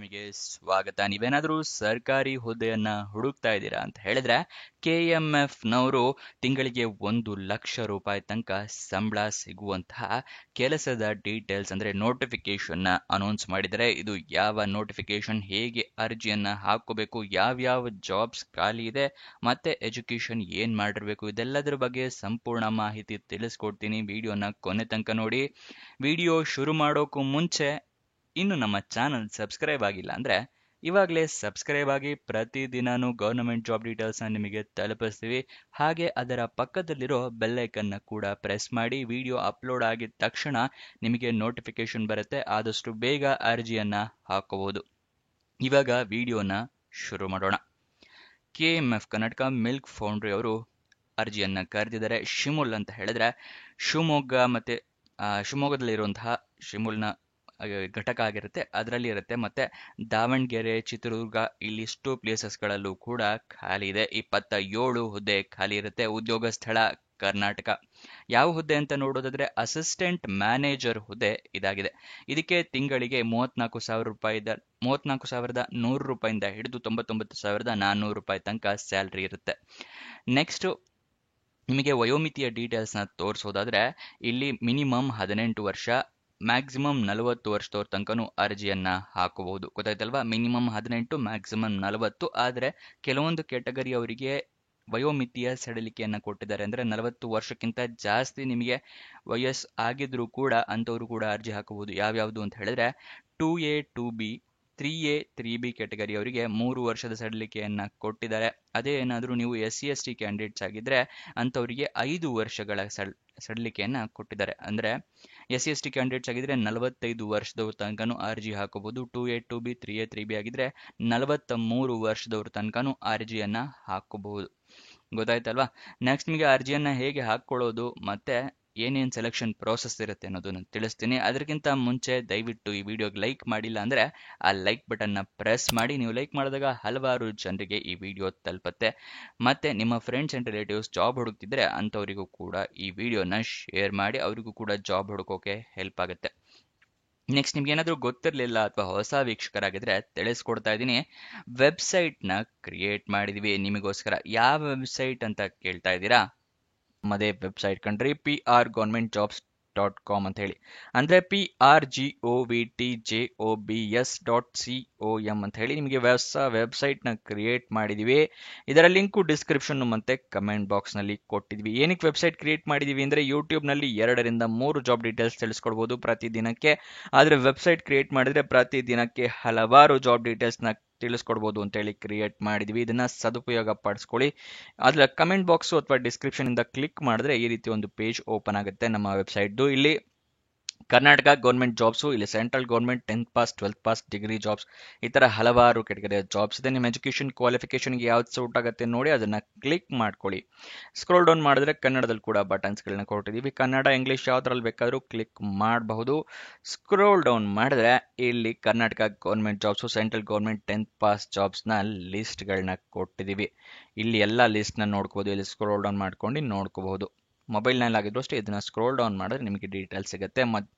ಅಕಾಡೆಮಿಗೆ ಸ್ವಾಗತ. ನೀವೇನಾದ್ರೂ ಸರ್ಕಾರಿ ಹುದ್ದೆಯನ್ನ ಹುಡುಕ್ತಾ ಇದ್ದೀರಾ ಅಂತ ಹೇಳಿದ್ರೆ KMF ನವರು ತಿಂಗಳಿಗೆ 1 ಲಕ್ಷ ರೂಪಾಯಿ ತನಕ ಸಂಬಳ ಸಿಗುವಂತಹ ಕೆಲಸದ ಡೀಟೇಲ್ಸ್ ಅಂದ್ರೆ ನೋಟಿಫಿಕೇಶನ್ ಅನೌನ್ಸ್ ಮಾಡಿದರೆ. ಇದು ಯಾವ ನೋಟಿಫಿಕೇಶನ್, ಹೇಗೆ ಅರ್ಜಿಯನ್ನ ಹಾಕೋಬೇಕು, ಯಾವ್ಯಾವ ಜಾಬ್ಸ್ ಖಾಲಿ ಇದೆ, ಮತ್ತೆ ಎಜುಕೇಶನ್ ಏನ್ ಮಾಡಿರ್ಬೇಕು, ಇದೆಲ್ಲದರ ಬಗ್ಗೆ ಸಂಪೂರ್ಣ ಮಾಹಿತಿ ತಿಳಿಸ್ಕೊಡ್ತೀನಿ. ವಿಡಿಯೋನ ಕೊನೆ ತನಕ ನೋಡಿ. ವಿಡಿಯೋ ಶುರು ಮಾಡೋಕ್ಕೂ ಮುಂಚೆ ಇನ್ನು ನಮ್ಮ ಚಾನಲ್ ಸಬ್ಸ್ಕ್ರೈಬ್ ಆಗಿಲ್ಲ ಅಂದ್ರೆ ಇವಾಗಲೇ ಸಬ್ಸ್ಕ್ರೈಬ್ ಆಗಿ. ಪ್ರತಿದಿನಾನು ಗವರ್ನಮೆಂಟ್ ಜಾಬ್ ಡೀಟೇಲ್ಸ್ ನಿಮಗೆ ತಲುಪಿಸ್ತೀವಿ. ಹಾಗೆ ಅದರ ಪಕ್ಕದಲ್ಲಿರೋ ಬೆಲ್ ಐಕನ್ನ ಕೂಡ ಪ್ರೆಸ್ ಮಾಡಿ. ವಿಡಿಯೋ ಅಪ್ಲೋಡ್ ಆಗಿದ ತಕ್ಷಣ ನಿಮಗೆ ನೋಟಿಫಿಕೇಶನ್ ಬರುತ್ತೆ. ಆದಷ್ಟು ಬೇಗ ಅರ್ಜಿಯನ್ನ ಹಾಕೋಬಹುದು. ಇವಾಗ ವಿಡಿಯೋನ ಶುರು ಮಾಡೋಣ. KMF ಕರ್ನಾಟಕ ಮಿಲ್ಕ್ ಫೌಂಡ್ರಿ ಅವರು ಅರ್ಜಿಯನ್ನ ಕರೆದಿದ್ದಾರೆ. ಶಿಮುಲ್ ಅಂತ ಹೇಳಿದ್ರೆ ಶಿವಮೊಗ್ಗ ಮತ್ತೆ ಶಿವಮೊಗ್ಗದಲ್ಲಿರುವಂತಹ ಶಿಮುಲ್ನ ಘಟಕ ಆಗಿರುತ್ತೆ, ಅದರಲ್ಲಿ ಇರುತ್ತೆ. ಮತ್ತೆ ದಾವಣಗೆರೆ, ಚಿತ್ರದುರ್ಗ, ಇಲ್ಲಿಷ್ಟು ಪ್ಲೇಸಸ್ಗಳಲ್ಲೂ ಕೂಡ ಖಾಲಿ ಇದೆ. 27 ಹುದ್ದೆ ಖಾಲಿ ಇರುತ್ತೆ. ಉದ್ಯೋಗ ಸ್ಥಳ ಕರ್ನಾಟಕ. ಯಾವ ಹುದ್ದೆ ಅಂತ ನೋಡೋದಾದ್ರೆ ಅಸಿಸ್ಟೆಂಟ್ ಮ್ಯಾನೇಜರ್ ಹುದ್ದೆ ಇದಾಗಿದೆ. ಇದಕ್ಕೆ ತಿಂಗಳಿಗೆ 34,100 ರೂಪಾಯಿಂದ ಹಿಡಿದು 99,400 ರೂಪಾಯಿ ತನಕ ಸ್ಯಾಲ್ರಿ ಇರುತ್ತೆ. ನೆಕ್ಸ್ಟ್ ನಿಮಗೆ ವಯೋಮಿತಿಯ ಡೀಟೇಲ್ಸ್ನ ತೋರಿಸೋದಾದ್ರೆ ಇಲ್ಲಿ ಮಿನಿಮಮ್ 18 ವರ್ಷ, ಮ್ಯಾಕ್ಸಿಮಮ್ 40 ವರ್ಷದವ್ರ ತನಕನೂ ಅರ್ಜಿಯನ್ನ ಹಾಕಬಹುದು. ಗೊತ್ತಾಯ್ತಲ್ವಾ? Minimum 18, maximum 40. ಆದರೆ ಕೆಲವೊಂದು ಕೆಟಗರಿ ಅವರಿಗೆ ವಯೋಮಿತಿಯ ಸಡಿಲಿಕೆಯನ್ನ ಕೊಟ್ಟಿದ್ದಾರೆ. ಅಂದ್ರೆ 40 ವರ್ಷಕ್ಕಿಂತ ಜಾಸ್ತಿ ನಿಮಗೆ ವಯಸ್ಸು ಆಗಿದ್ರೂ ಕೂಡ ಅಂತವರು ಕೂಡ ಅರ್ಜಿ ಹಾಕಬಹುದು. ಯಾವ್ಯಾವುದು ಅಂತ ಹೇಳಿದ್ರೆ 2A 2B 3A 3B category ಅವರಿಗೆ 3 ವರ್ಷದ ಸಡಿಲಿಕೆಯನ್ನ ಕೊಟ್ಟಿದ್ದಾರೆ. ಅದೇ ಏನಾದರೂ ನೀವು SC/ST ಕ್ಯಾಂಡಿಡೇಟ್ಸ್ ಆಗಿದ್ರೆ ಅಂತವರಿಗೆ 5 ವರ್ಷಗಳ ಸಡಿಲಿಕೆಯನ್ನ ಕೊಟ್ಟಿದ್ದಾರೆ. ಅಂದ್ರೆ SC/ST ಕ್ಯಾಂಡಿಡೇಟ್ಸ್ ಆಗಿದ್ರೆ 45 ವರ್ಷದವ್ರ ತನಕನೂ ಅರ್ಜಿ ಹಾಕಬಹುದು. 2A 2B 3A 3B ಆಗಿದ್ರೆ 43 ವರ್ಷದವ್ರ ತನಕನೂ ಅರ್ಜಿಯನ್ನ ಹಾಕಬಹುದು. ಗೊತ್ತಾಯ್ತಲ್ವಾ? ನೆಕ್ಸ್ಟ್ ನಿಮಗೆ ಅರ್ಜಿಯನ್ನ ಹೇಗೆ ಹಾಕೊಳ್ಳೋದು ಮತ್ತೆ ಏನೇನ್ ಸೆಲೆಕ್ಷನ್ ಪ್ರೋಸೆಸ್ ಇರುತ್ತೆ ಅನ್ನೋದನ್ನ ತಿಳಿಸ್ತೀನಿ. ಅದಕ್ಕಿಂತ ಮುಂಚೆ ದಯವಿಟ್ಟು ಈ ವಿಡಿಯೋಗೆ ಲೈಕ್ ಮಾಡಿಲ್ಲ ಅಂದ್ರೆ ಆ ಲೈಕ್ ಬಟನ್ನ ಪ್ರೆಸ್ ಮಾಡಿ. ನೀವು ಲೈಕ್ ಮಾಡಿದಾಗ ಹಲವಾರು ಜನರಿಗೆ ಈ ವಿಡಿಯೋ ತಲುಪುತ್ತೆ. ಮತ್ತೆ ನಿಮ್ಮ ಫ್ರೆಂಡ್ಸ್ ಅಂಡ್ ರಿಲೇಟಿವ್ಸ್ ಜಾಬ್ ಹುಡುಕ್ತಿದ್ರೆ ಅಂತವರಿಗೂ ಕೂಡ ಈ ವಿಡಿಯೋನ ಶೇರ್ ಮಾಡಿ, ಅವರಿಗೂ ಕೂಡ ಜಾಬ್ ಹುಡುಕೋಕೆ ಹೆಲ್ಪ್ ಆಗುತ್ತೆ. ನೆಕ್ಸ್ಟ್ ನಿಮ್ಗೆ ಏನಾದರೂ ಗೊತ್ತಿರಲಿಲ್ಲ ಅಥವಾ ಹೊಸ ವೀಕ್ಷಕರಾಗಿದ್ರೆ ತಿಳಿಸ್ಕೊಡ್ತಾ ಇದ್ದೀನಿ. ವೆಬ್ಸೈಟ್ನ ಕ್ರಿಯೇಟ್ ಮಾಡಿದ್ವಿ ನಿಮಗೋಸ್ಕರ. ಯಾವ ವೆಬ್ಸೈಟ್ ಅಂತ ಕೇಳ್ತಾ ಇದ್ದೀರಾ? ನಮ್ಮದೇ ವೆಬ್ಸೈಟ್ ಕಂಡ್ರಿ, prgovernmentjobs.com ಅಂತ ಹೇಳಿ. ಅಂದ್ರೆ prgovtjobs.com ಅಂತ ಹೇಳಿ ನಿಮಗೆ ಹೊಸ ವೆಬ್ಸೈಟ್ ನ ಕ್ರಿಯೇಟ್ ಮಾಡಿದೀವಿ. ಇದರ ಲಿಂಕು ಡಿಸ್ಕ್ರಿಪ್ಷನ್ ಮತ್ತೆ ಕಮೆಂಟ್ ಬಾಕ್ಸ್ ನಲ್ಲಿ ಕೊಟ್ಟಿದ್ವಿ. ಏನಕ್ಕೆ ವೆಬ್ಸೈಟ್ ಕ್ರಿಯೇಟ್ ಮಾಡಿದೀವಿ ಅಂದ್ರೆ ಯೂಟ್ಯೂಬ್ ನಲ್ಲಿ 2 ರಿಂದ 3 ಜಾಬ್ ಡೀಟೇಲ್ಸ್ ತಿಳಿಸ್ಕೊಡ್ಬೋದು ಪ್ರತಿದಿನಕ್ಕೆ. ಆದ್ರೆ ವೆಬ್ಸೈಟ್ ಕ್ರಿಯೇಟ್ ಮಾಡಿದ್ರೆ ಪ್ರತಿದಿನಕ್ಕೆ ಹಲವಾರು ಜಾಬ್ ಡೀಟೇಲ್ಸ್ ನ ತಿಳಿಸ್ಕೊಡ್ಬೋದು ಅಂತ ಹೇಳಿ ಕ್ರಿಯೇಟ್ ಮಾಡಿದ್ವಿ. ಇದನ್ನ ಸದುಪಯೋಗ ಪಡಿಸ್ಕೊಳ್ಳಿ. ಅದ್ರ ಕಮೆಂಟ್ ಬಾಕ್ಸ್ ಅಥವಾ ಡಿಸ್ಕ್ರಿಪ್ಷನ್ ಇಂದ ಕ್ಲಿಕ್ ಮಾಡಿದ್ರೆ ಈ ರೀತಿ ಒಂದು ಪೇಜ್ ಓಪನ್ ಆಗುತ್ತೆ ನಮ್ಮ ವೆಬ್ಸೈಟ್. ಇಲ್ಲಿ ಕರ್ನಾಟಕ ಗೌರ್ಮೆಂಟ್ ಜಾಬ್ಸ್, ಇಲ್ಲಿ central government 10th pass 12th pass degree jobs, ಈ ತರ ಹಲವಾರು ಕೆಟಗರಿಯ ಜಾಬ್ಸ್ ಇದೆ. ನಿಮ್ಮ ಎಜುಕೇಶನ್ ಕ್ವಾಲಿಫಿಕೇಶನ್ಗೆ ಯಾವ್ದು ಸೂಟ್ ಆಗುತ್ತೆ ನೋಡಿ ಅದನ್ನ ಕ್ಲಿಕ್ ಮಾಡ್ಕೊಳ್ಳಿ. ಸ್ಕ್ರೋಲ್ ಡೌನ್ ಮಾಡಿದ್ರೆ ಕನ್ನಡದಲ್ಲಿ ಕೂಡ ಬಟನ್ಸ್ ಗಳನ್ನ ಕೊಟ್ಟಿದೀವಿ. ಕನ್ನಡ, ಇಂಗ್ಲಿಷ್ ಯಾವ್ದ್ರಲ್ಲಿ ಬೇಕಾದ್ರೂ ಕ್ಲಿಕ್ ಮಾಡಬಹುದು. ಸ್ಕ್ರೋಲ್ ಡೌನ್ ಮಾಡಿದ್ರೆ ಇಲ್ಲಿ Karnataka government jobs, central government 10th pass jobs ನ ಲಿಸ್ಟ್ ಗಳನ್ನ ಕೊಟ್ಟಿದೀವಿ. ಇಲ್ಲಿ ಎಲ್ಲಾ ಲಿಸ್ಟ್ ನ ನೋಡ್ಕೋಬಹುದು. ಇಲ್ಲಿ ಸ್ಕ್ರೋಲ್ ಡೌನ್ ಮಾಡ್ಕೊಂಡು ನೋಡ್ಕೋಬಹುದು. ಮೊಬೈಲ್ ನಲ್ಲಿ ಆಗಿದ್ರು ಅಷ್ಟೇ ಇದನ್ನ ಸ್ಕ್ರೋಲ್ ಡೌನ್ ಮಾಡಿದ್ರೆ ನಿಮಗೆ ಡೀಟೇಲ್ಸ್ ಸಿಗುತ್ತೆ.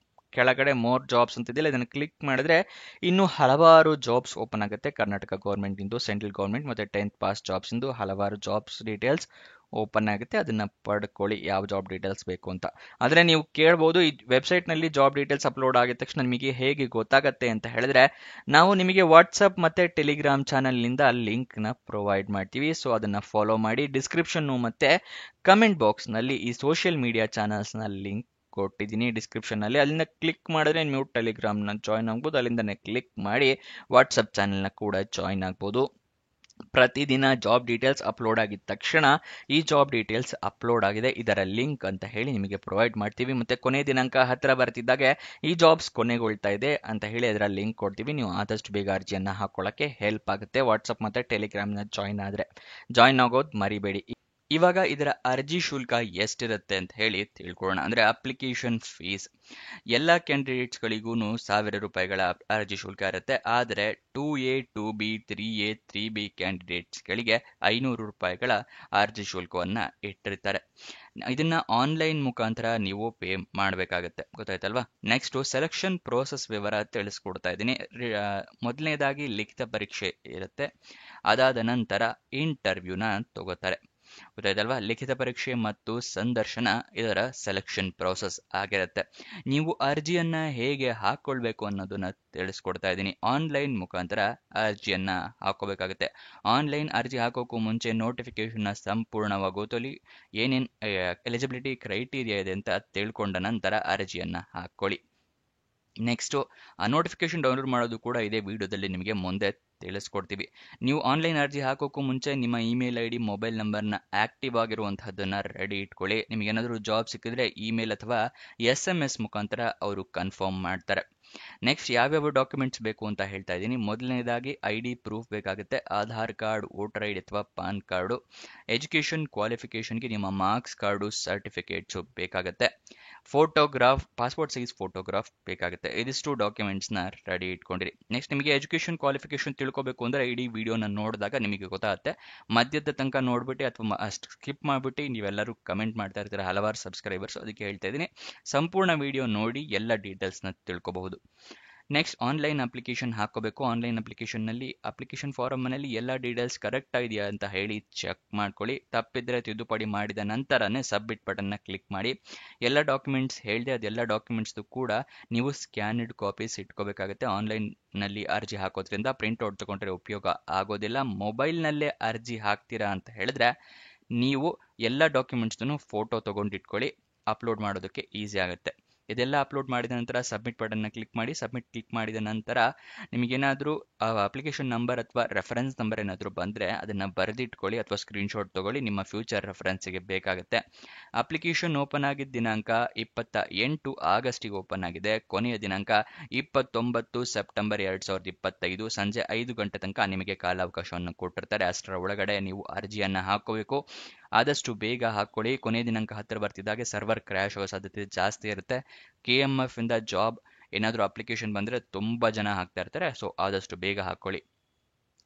ಕೆಳಗಡೆ ಮೋರ್ ಜಾಬ್ಸ್ ಅಂತಿದೆಯಲ್ಲ ಇದನ್ನ ಕ್ಲಿಕ್ ಮಾಡಿದ್ರೆ ಇನ್ನು ಹಲವಾರು ಜಾಬ್ಸ್ ಓಪನ್ ಆಗುತ್ತೆ. ಕರ್ನಾಟಕ ಗೌರ್ಮೆಂಟ್ ಇಂದು, ಸೆಂಟ್ರಲ್ ಗೌರ್ಮೆಂಟ್ ಮತ್ತೆ 10th ಪಾಸ್ ಜಾಬ್ಸ್ ಇಂದು ಹಲವಾರು ಜಾಬ್ಸ್ ಡೀಟೇಲ್ಸ್ ಓಪನ್ ಆಗುತ್ತೆ. ಅದನ್ನ ಪಡ್ಕೊಳ್ಳಿ ಯಾವ ಜಾಬ್ ಡೀಟೇಲ್ಸ್ ಬೇಕು ಅಂತ. ಆದ್ರೆ ನೀವು ಕೇಳಬಹುದು ಈ ವೆಬ್ಸೈಟ್ ನಲ್ಲಿ ಜಾಬ್ ಡೀಟೇಲ್ಸ್ ಅಪ್ಲೋಡ್ ಆಗಿದ ತಕ್ಷಣ ನಿಮಗೆ ಹೇಗೆ ಗೊತ್ತಾಗತ್ತೆ ಅಂತ ಹೇಳಿದ್ರೆ ನಾವು ನಿಮಗೆ ವಾಟ್ಸ್ಆಪ್ ಮತ್ತೆ ಟೆಲಿಗ್ರಾಮ್ ಚಾನೆಲ್ ನಿಂದ ಲಿಂಕ್ ನ ಪ್ರೊವೈಡ್ ಮಾಡ್ತೀವಿ. ಸೊ ಅದನ್ನ ಫಾಲೋ ಮಾಡಿ. ಡಿಸ್ಕ್ರಿಪ್ಷನ್ ಮತ್ತೆ ಕಮೆಂಟ್ ಬಾಕ್ಸ್ ನಲ್ಲಿ ಈ ಸೋಷಿಯಲ್ ಮೀಡಿಯಾ ಚಾನೆಲ್ಸ್ ನ ಲಿಂಕ್ ಕೊಟ್ಟಿದ್ದೀನಿ ಡಿಸ್ಕ್ರಿಪ್ಷನ್ ನಲ್ಲಿ. ಅಲ್ಲಿಂದ ಕ್ಲಿಕ್ ಮಾಡಿದ್ರೆ ನೀವು ಟೆಲಿಗ್ರಾಮ್ ನ ಜಾಯ್ನ್ ಆಗ್ಬೋದು. ಅಲ್ಲಿಂದನೇ ಕ್ಲಿಕ್ ಮಾಡಿ ವಾಟ್ಸ್ಆಪ್ ಚಾನೆಲ್ ನ ಕೂಡ ಜಾಯ್ನ್ ಆಗ್ಬೋದು. ಪ್ರತಿದಿನ ಜಾಬ್ ಡೀಟೇಲ್ಸ್ ಅಪ್ಲೋಡ್ ಆಗಿದ ತಕ್ಷಣ ಈ ಜಾಬ್ ಡೀಟೇಲ್ಸ್ ಅಪ್ಲೋಡ್ ಆಗಿದೆ, ಇದರ ಲಿಂಕ್ ಅಂತ ಹೇಳಿ ನಿಮಗೆ ಪ್ರೊವೈಡ್ ಮಾಡ್ತೀವಿ. ಮತ್ತೆ ಕೊನೆ ದಿನಾಂಕ ಹತ್ತಿರ ಬರ್ತಿದ್ದಾಗೆ ಈ ಜಾಬ್ಸ್ ಕೊನೆಗೊಳ್ತಾ ಇದೆ ಅಂತ ಹೇಳಿ ಅದರ ಲಿಂಕ್ ಕೊಡ್ತೀವಿ. ನೀವು ಆದಷ್ಟು ಬೇಗ ಅರ್ಜಿಯನ್ನ ಹಾಕೊಳ್ಳಕ್ಕೆ ಹೆಲ್ಪ್ ಆಗುತ್ತೆ. ವಾಟ್ಸ್ಆಪ್ ಮತ್ತೆ ಟೆಲಿಗ್ರಾಮ್ ನ ಜಾಯ್ನ್ ಆಗೋದು ಮರಿಬೇಡಿ. ಇವಾಗ ಇದರ ಅರ್ಜಿ ಶುಲ್ಕ ಎಷ್ಟಿರುತ್ತೆ ಅಂತ ಹೇಳಿ ತಿಳ್ಕೊಳ್ಳೋಣ. ಅಂದ್ರೆ ಅಪ್ಲಿಕೇಶನ್ ಫೀಸ್ ಎಲ್ಲ ಕ್ಯಾಂಡಿಡೇಟ್ಸ್ಗಳಿಗೂ 1,000 ರೂಪಾಯಿಗಳ ಅರ್ಜಿ ಶುಲ್ಕ ಇರುತ್ತೆ. ಆದರೆ 2A 2B 3A 3B ಕ್ಯಾಂಡಿಡೇಟ್ಸ್ಗಳಿಗೆ 500 ರೂಪಾಯಿಗಳ ಅರ್ಜಿ ಶುಲ್ಕವನ್ನ ಇಟ್ಟಿರ್ತಾರೆ. ಇದನ್ನ ಆನ್ಲೈನ್ ಮುಖಾಂತರ ನೀವು ಪೇ ಮಾಡಬೇಕಾಗತ್ತೆ, ಗೊತ್ತಾಯ್ತಲ್ವಾ. ನೆಕ್ಸ್ಟ್ ಸೆಲೆಕ್ಷನ್ ಪ್ರೋಸೆಸ್ ವಿವರ ತಿಳಿಸ್ಕೊಡ್ತಾ ಇದ್ದೀನಿ. ಮೊದಲನೇದಾಗಿ ಲಿಖಿತ ಪರೀಕ್ಷೆ ಇರುತ್ತೆ, ಅದಾದ ನಂತರ ಇಂಟರ್ವ್ಯೂನ ತಗೋತಾರೆ, ಗೊತ್ತಾಯ್ತಲ್ವಾ. ಲಿಖಿತ ಪರೀಕ್ಷೆ ಮತ್ತು ಸಂದರ್ಶನ ಇದರ ಸೆಲೆಕ್ಷನ್ ಪ್ರೋಸೆಸ್ ಆಗಿರುತ್ತೆ. ನೀವು ಅರ್ಜಿಯನ್ನ ಹೇಗೆ ಹಾಕೊಳ್ಬೇಕು ಅನ್ನೋದನ್ನ ತಿಳಿಸ್ಕೊಡ್ತಾ ಇದ್ದೀನಿ. ಆನ್ಲೈನ್ ಮುಖಾಂತರ ಅರ್ಜಿಯನ್ನ ಹಾಕೋಬೇಕಾಗುತ್ತೆ. ಆನ್ಲೈನ್ ಅರ್ಜಿ ಹಾಕೋಕ್ಕೂ ಮುಂಚೆ ನೋಟಿಫಿಕೇಶನ್ ಸಂಪೂರ್ಣವಾಗಿ ಓದಲಿ, ಏನೇನ್ ಎಲಿಜಿಬಿಲಿಟಿ ಕ್ರೈಟೀರಿಯಾ ಇದೆ ಅಂತ ತಿಳ್ಕೊಂಡ ನಂತರ ಅರ್ಜಿಯನ್ನ ಹಾಕೊಳ್ಳಿ. ನೆಕ್ಸ್ಟ್ ಆ ನೋಟಿಫಿಕೇಶನ್ ಡೌನ್ಲೋಡ್ ಮಾಡೋದು ಕೂಡ ಇದೇ ವಿಡಿಯೋದಲ್ಲಿ ನಿಮಗೆ ಮುಂದೆ ತಿಳಿಸ್ಕೊಡ್ತೀವಿ. ನೀವು ಆನ್ಲೈನ್ ಅರ್ಜಿ ಹಾಕೋಕ್ಕೂ ಮುಂಚೆ ನಿಮ್ಮ ಇಮೇಲ್ ಐಡಿ, ಮೊಬೈಲ್ ನಂಬರ್ನ ಆಕ್ಟಿವ್ ಆಗಿರುವಂತಹದ್ದನ್ನ ರೆಡಿ ಇಟ್ಕೊಳ್ಳಿ. ನಿಮ್ಗೆ ಏನಾದರೂ ಜಾಬ್ ಸಿಕ್ಕಿದ್ರೆ ಇಮೇಲ್ ಅಥವಾ SMS ಮುಖಾಂತರ ಅವರು ಕನ್ಫರ್ಮ್ ಮಾಡ್ತಾರೆ. ನೆಕ್ಸ್ಟ್ ಯಾವ್ಯಾವ ಡಾಕ್ಯುಮೆಂಟ್ಸ್ ಬೇಕು ಅಂತ ಹೇಳ್ತಾ ಇದ್ದೀನಿ. ಮೊದಲನೇದಾಗಿ ID ಪ್ರೂಫ್ ಬೇಕಾಗುತ್ತೆ, ಆಧಾರ್ ಕಾರ್ಡ್, ವೋಟರ್ ID ಅಥವಾ ಪಾನ್ ಕಾರ್ಡು, ಎಜುಕೇಶನ್ ಕ್ವಾಲಿಫಿಕೇಶನ್ಗೆ ನಿಮ್ಮ ಮಾರ್ಕ್ಸ್ ಕಾರ್ಡು, ಸರ್ಟಿಫಿಕೇಟ್ಸು ಬೇಕಾಗುತ್ತೆ, ಫೋಟೋಗ್ರಾಫ್, ಪಾಸ್ಪೋರ್ಟ್ ಸೈಜ್ ಫೋಟೋಗ್ರಾಫ್ ಬೇಕಾಗುತ್ತೆ. ಇದಿಷ್ಟು ಡಾಕ್ಯುಮೆಂಟ್ಸ್ನ ರೆಡಿ ಇಟ್ಕೊಂಡಿರಿ. ನೆಕ್ಸ್ಟ್ ನಿಮಗೆ ಎಜುಕೇಶನ್ ಕ್ವಾಲಿಫಿಕೇಶನ್ ತಿಳ್ಕೊಬೇಕು ಅಂದರೆ ಇಡೀ ವಿಡಿಯೋನ ನೋಡಿದಾಗ ನಿಮಗೆ ಗೊತ್ತಾಗುತ್ತೆ. ಮಧ್ಯದ ತನಕ ನೋಡ್ಬಿಟ್ಟು ಅಥವಾ ಸ್ಕಿಪ್ ಮಾಡಿಬಿಟ್ಟು ನೀವೆಲ್ಲರೂ ಕಮೆಂಟ್ ಮಾಡ್ತಾ ಇರ್ತೀರ ಹಲವಾರು ಸಬ್ಸ್ಕ್ರೈಬರ್ಸ್, ಅದಕ್ಕೆ ಹೇಳ್ತಾ ಇದ್ದೀನಿ ಸಂಪೂರ್ಣ ವಿಡಿಯೋ ನೋಡಿ ಎಲ್ಲ ಡೀಟೇಲ್ಸ್ನ ತಿಳ್ಕೊಬಹುದು. ನೆಕ್ಸ್ಟ್ ಆನ್ಲೈನ್ ಅಪ್ಲಿಕೇಶನ್ ಹಾಕೋಬೇಕು. ಆನ್ಲೈನ್ ಅಪ್ಲಿಕೇಶನ್ನಲ್ಲಿ ಅಪ್ಲಿಕೇಶನ್ ಫಾರಮ್ನಲ್ಲಿ ಎಲ್ಲ ಡೀಟೇಲ್ಸ್ ಕರೆಕ್ಟ್ ಆಗಿದೆಯಾ ಅಂತ ಹೇಳಿ ಚೆಕ್ ಮಾಡ್ಕೊಳ್ಳಿ. ತಪ್ಪಿದ್ರೆ ತಿದ್ದುಪಡಿ ಮಾಡಿದ ನಂತರನೇ ಸಬ್ಮಿಟ್ ಬಟನ್ನ ಕ್ಲಿಕ್ ಮಾಡಿ. ಎಲ್ಲ ಡಾಕ್ಯುಮೆಂಟ್ಸ್ ಹೇಳಿದೆ ಅದೆಲ್ಲ ಡಾಕ್ಯುಮೆಂಟ್ಸ್ದು ಕೂಡ ನೀವು ಸ್ಕ್ಯಾನ್ಡ್ ಕಾಪೀಸ್ ಇಟ್ಕೋಬೇಕಾಗುತ್ತೆ. ಆನ್ಲೈನ್ನಲ್ಲಿ ಅರ್ಜಿ ಹಾಕೋದ್ರಿಂದ ಪ್ರಿಂಟ್ಔಟ್ ತಗೊಂಡ್ರೆ ಉಪಯೋಗ ಆಗೋದಿಲ್ಲ. ಮೊಬೈಲ್ನಲ್ಲೇ ಅರ್ಜಿ ಹಾಕ್ತೀರಾ ಅಂತ ಹೇಳಿದ್ರೆ ನೀವು ಎಲ್ಲ ಡಾಕ್ಯುಮೆಂಟ್ಸ್ನು ಫೋಟೋ ತೊಗೊಂಡಿಟ್ಕೊಳ್ಳಿ, ಅಪ್ಲೋಡ್ ಮಾಡೋದಕ್ಕೆ ಈಸಿ ಆಗುತ್ತೆ. ಇದೆಲ್ಲ ಅಪ್ಲೋಡ್ ಮಾಡಿದ ನಂತರ ಸಬ್ಮಿಟ್ ಬಟನ್ನ ಕ್ಲಿಕ್ ಮಾಡಿ. ಸಬ್ಮಿಟ್ ಕ್ಲಿಕ್ ಮಾಡಿದ ನಂತರ ನಿಮಗೇನಾದರೂ ಅಪ್ಲಿಕೇಶನ್ ನಂಬರ್ ಅಥವಾ ರೆಫರೆನ್ಸ್ ನಂಬರ್ ಏನಾದರೂ ಬಂದರೆ ಅದನ್ನು ಬರೆದಿಟ್ಕೊಳ್ಳಿ ಅಥವಾ ಸ್ಕ್ರೀನ್ಶಾಟ್ ತೊಗೊಳ್ಳಿ, ನಿಮ್ಮ ಫ್ಯೂಚರ್ ರೆಫರೆನ್ಸಿಗೆ ಬೇಕಾಗುತ್ತೆ. ಅಪ್ಲಿಕೇಶನ್ ಓಪನ್ ಆಗಿದ್ದ ದಿನಾಂಕ 28 ಆಗಸ್ಟಿಗೆ ಓಪನ್ ಆಗಿದೆ. ಕೊನೆಯ ದಿನಾಂಕ 29 ಸೆಪ್ಟೆಂಬರ್ 2025 ಸಂಜೆ 5 ಗಂಟೆ ತನಕ ನಿಮಗೆ ಕಾಲಾವಕಾಶವನ್ನು ಕೊಟ್ಟಿರ್ತಾರೆ. ಅಷ್ಟರ ಒಳಗಡೆ ನೀವು ಅರ್ಜಿಯನ್ನು ಹಾಕೋಬೇಕು. ಆದಷ್ಟು ಬೇಗ ಹಾಕೊಳ್ಳಿ. ಕೊನೆಯ ದಿನಾಂಕ ಹತ್ತಿರ ಬರ್ತಿದ್ದಾಗೆ ಸರ್ವರ್ ಕ್ರ್ಯಾಶ್ ಆಗೋ ಸಾಧ್ಯತೆ ಜಾಸ್ತಿ ಇರುತ್ತೆ. KMF ಇಂದ ಜಾಬ್ ಏನಾದರೂ ಅಪ್ಲಿಕೇಶನ್ ಬಂದರೆ ತುಂಬ ಜನ ಹಾಕ್ತಾ ಇರ್ತಾರೆ, ಸೊ ಆದಷ್ಟು ಬೇಗ ಹಾಕೊಳ್ಳಿ.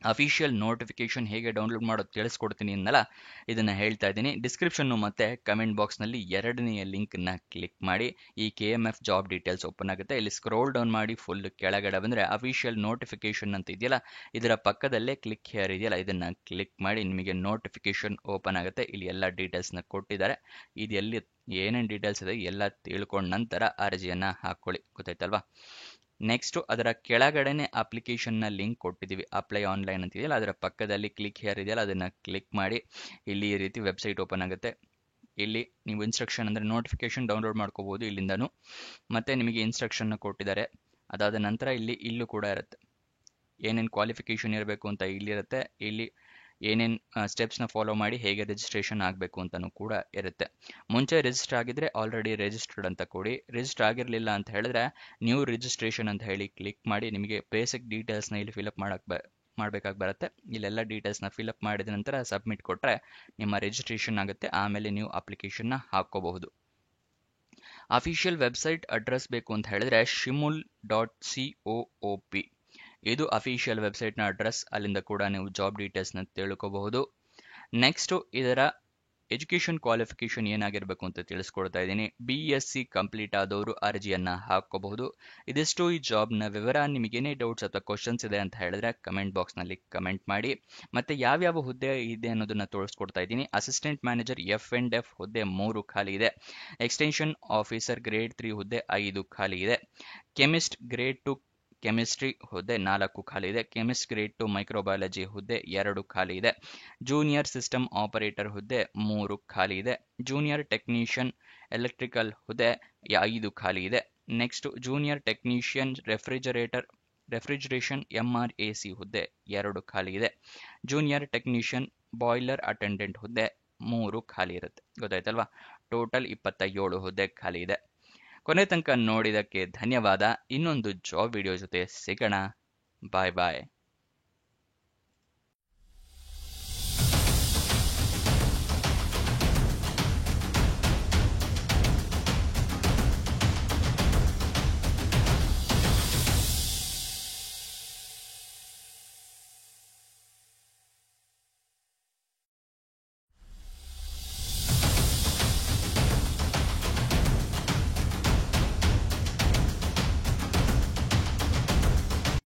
ಅಫಿಷಿಯಲ್ ನೋಟಿಫಿಕೇಶನ್ ಹೇಗೆ ಡೌನ್ಲೋಡ್ ಮಾಡೋದು ತಿಳಿಸ್ಕೊಡ್ತೀನಿ ಅನ್ನಲ್ಲ, ಇದನ್ನು ಹೇಳ್ತಾ ಇದ್ದೀನಿ. ಡಿಸ್ಕ್ರಿಪ್ಷನ್ನು ಮತ್ತು ಕಮೆಂಟ್ ಬಾಕ್ಸ್ನಲ್ಲಿ ಎರಡನೆಯ ಲಿಂಕನ್ನು ಕ್ಲಿಕ್ ಮಾಡಿ. ಈ KMF ಜಾಬ್ ಡೀಟೇಲ್ಸ್ ಓಪನ್ ಆಗುತ್ತೆ. ಇಲ್ಲಿ ಸ್ಕ್ರೋಲ್ ಡೌನ್ ಮಾಡಿ ಫುಲ್ ಕೆಳಗಡೆ ಬಂದರೆ ಅಫಿಷಿಯಲ್ ನೋಟಿಫಿಕೇಶನ್ ಅಂತ ಇದೆಯಲ್ಲ, ಇದರ ಪಕ್ಕದಲ್ಲೇ ಕ್ಲಿಕ್ ಹೇರ್ ಇದೆಯಲ್ಲ, ಇದನ್ನು ಕ್ಲಿಕ್ ಮಾಡಿ ನಿಮಗೆ ನೋಟಿಫಿಕೇಶನ್ ಓಪನ್ ಆಗುತ್ತೆ. ಇಲ್ಲಿ ಎಲ್ಲ ಡೀಟೇಲ್ಸ್ನ ಕೊಟ್ಟಿದ್ದಾರೆ. ಇದು ಎಲ್ಲಿ ಏನೇನು ಡೀಟೇಲ್ಸ್ ಇದೆ ಎಲ್ಲ ತಿಳ್ಕೊಂಡ ನಂತರ ಅರ್ಜಿಯನ್ನು ಹಾಕ್ಕೊಳ್ಳಿ, ಗೊತ್ತಾಯ್ತಲ್ವಾ. ನೆಕ್ಸ್ಟ್ ಅದರ ಕೆಳಗಡೆನೆ ಅಪ್ಲಿಕೇಶನ್ನ ಲಿಂಕ್ ಕೊಟ್ಟಿದ್ದೀವಿ, ಅಪ್ಲೈ ಆನ್ಲೈನ್ ಅಂತ ಇದೆಯಲ್ಲ, ಅದರ ಪಕ್ಕದಲ್ಲಿ ಕ್ಲಿಕ್ ಹೇರ್ ಇದೆಯಲ್ಲ, ಅದನ್ನು ಕ್ಲಿಕ್ ಮಾಡಿ. ಇಲ್ಲಿ ಈ ರೀತಿ ವೆಬ್ಸೈಟ್ ಓಪನ್ ಆಗುತ್ತೆ. ಇಲ್ಲಿ ನೀವು ಇನ್ಸ್ಟ್ರಕ್ಷನ್ ಅಂದರೆ ನೋಟಿಫಿಕೇಶನ್ ಡೌನ್ಲೋಡ್ ಮಾಡ್ಕೋಬೋದು ಇಲ್ಲಿಂದನೂ, ಮತ್ತು ನಿಮಗೆ ಇನ್ಸ್ಟ್ರಕ್ಷನ್ನ ಕೊಟ್ಟಿದ್ದಾರೆ. ಅದಾದ ನಂತರ ಇಲ್ಲೂ ಕೂಡ ಇರುತ್ತೆ ಏನೇನು ಕ್ವಾಲಿಫಿಕೇಷನ್ ಇರಬೇಕು ಅಂತ ಇಲ್ಲಿರುತ್ತೆ. ಇಲ್ಲಿ ಏನೇನು ಸ್ಟೆಪ್ಸ್ನ ಫಾಲೋ ಮಾಡಿ ಹೇಗೆ ರಿಜಿಸ್ಟ್ರೇಷನ್ ಆಗಬೇಕು ಅಂತಲೂ ಕೂಡ ಇರುತ್ತೆ. ಮುಂಚೆ ರಿಜಿಸ್ಟರ್ ಆಗಿದ್ದರೆ ಆಲ್ರೆಡಿ ರಿಜಿಸ್ಟರ್ಡ್ ಅಂತ ಕೊಡಿ. ರಿಜಿಸ್ಟರ್ ಆಗಿರಲಿಲ್ಲ ಅಂತ ಹೇಳಿದ್ರೆ ನ್ಯೂ ರಿಜಿಸ್ಟ್ರೇಷನ್ ಅಂತ ಹೇಳಿ ಕ್ಲಿಕ್ ಮಾಡಿ. ನಿಮಗೆ ಬೇಸಿಕ್ ಡೀಟೇಲ್ಸ್ನ ಇಲ್ಲಿ ಫಿಲಪ್ ಮಾಡಬೇಕಾಗಿ ಬರುತ್ತೆ. ಇಲ್ಲೆಲ್ಲ ಡೀಟೇಲ್ಸ್ನ ಫಿಲಪ್ ಮಾಡಿದ ನಂತರ ಸಬ್ಮಿಟ್ ಕೊಟ್ಟರೆ ನಿಮ್ಮ ರಿಜಿಸ್ಟ್ರೇಷನ್ ಆಗುತ್ತೆ. ಆಮೇಲೆ ನೀವು ಅಪ್ಲಿಕೇಶನ್ನ ಹಾಕ್ಕೋಬಹುದು. ಅಫಿಷಿಯಲ್ ವೆಬ್ಸೈಟ್ ಅಡ್ರೆಸ್ ಬೇಕು ಅಂತ ಹೇಳಿದ್ರೆ shimul.coop ಇದು ಅಫಿಷಿಯಲ್ ವೆಬ್ಸೈಟ್ನ ಅಡ್ರೆಸ್. ಅಲ್ಲಿಂದ ಕೂಡ ನೀವು ಜಾಬ್ ಡೀಟೇಲ್ಸ್ನ ತಿಳ್ಕೋಬಹುದು. ನೆಕ್ಸ್ಟು ಇದರ ಎಜುಕೇಷನ್ ಕ್ವಾಲಿಫಿಕೇಷನ್ ಏನಾಗಿರಬೇಕು ಅಂತ ತಿಳಿಸ್ಕೊಡ್ತಾ ಇದ್ದೀನಿ. BSc ಕಂಪ್ಲೀಟ್ ಆದವರು ಅರ್ಜಿಯನ್ನು ಹಾಕ್ಕೋಬಹುದು. ಇದಿಷ್ಟು ಈ ಜಾಬ್ನ ವಿವರ. ನಿಮಗೇನೇ ಡೌಟ್ಸ್ ಅಥವಾ ಕ್ವಶನ್ಸ್ ಇದೆ ಅಂತ ಹೇಳಿದ್ರೆ ಕಮೆಂಟ್ ಬಾಕ್ಸ್ನಲ್ಲಿ ಕಮೆಂಟ್ ಮಾಡಿ. ಮತ್ತು ಯಾವ್ಯಾವ ಹುದ್ದೆ ಇದೆ ಅನ್ನೋದನ್ನು ತೋರಿಸ್ಕೊಡ್ತಾ ಇದ್ದೀನಿ. ಅಸಿಸ್ಟೆಂಟ್ ಮ್ಯಾನೇಜರ್ F&F ಹುದ್ದೆ 3 ಖಾಲಿ ಇದೆ. ಎಕ್ಸ್ಟೆನ್ಷನ್ ಆಫೀಸರ್ ಗ್ರೇಡ್ 3 ಹುದ್ದೆ 5 ಖಾಲಿ ಇದೆ. ಕೆಮಿಸ್ಟ್ ಗ್ರೇಡ್ 2 ಕೆಮಿಸ್ಟ್ರಿ ಹುದ್ದೆ 4 ಖಾಲಿ ಇದೆ. ಕೆಮಿಸ್ಟ್ ಗ್ರೇಡ್ 2 ಮೈಕ್ರೋಬಯಾಲಜಿ ಹುದ್ದೆ 2 ಖಾಲಿ ಇದೆ. ಜೂನಿಯರ್ ಸಿಸ್ಟಮ್ ಆಪರೇಟರ್ ಹುದ್ದೆ 3 ಖಾಲಿ ಇದೆ. ಜೂನಿಯರ್ ಟೆಕ್ನಿಷಿಯನ್ ಎಲೆಕ್ಟ್ರಿಕಲ್ ಹುದ್ದೆ 5 ಖಾಲಿ ಇದೆ. Next junior technician refrigeration MRAC ಹುದ್ದೆ 2 ಖಾಲಿ ಇದೆ. ಜೂನಿಯರ್ ಟೆಕ್ನಿಷಿಯನ್ ಬಾಯ್ಲರ್ ಅಟೆಂಡೆಂಟ್ ಹುದ್ದೆ 3 ಖಾಲಿ ಇರುತ್ತೆ, ಗೊತ್ತಾಯ್ತಲ್ವಾ. ಟೋಟಲ್ 27 ಹುದ್ದೆ ಖಾಲಿ ಇದೆ. ಕೊನೆ ತನಕ ನೋಡಿದ್ದಕ್ಕೆ ಧನ್ಯವಾದ. ಇನ್ನೊಂದು ಜಾಬ್ ವಿಡಿಯೋ ಜೊತೆ ಸಿಗೋಣ. ಬಾಯ್ ಬಾಯ್.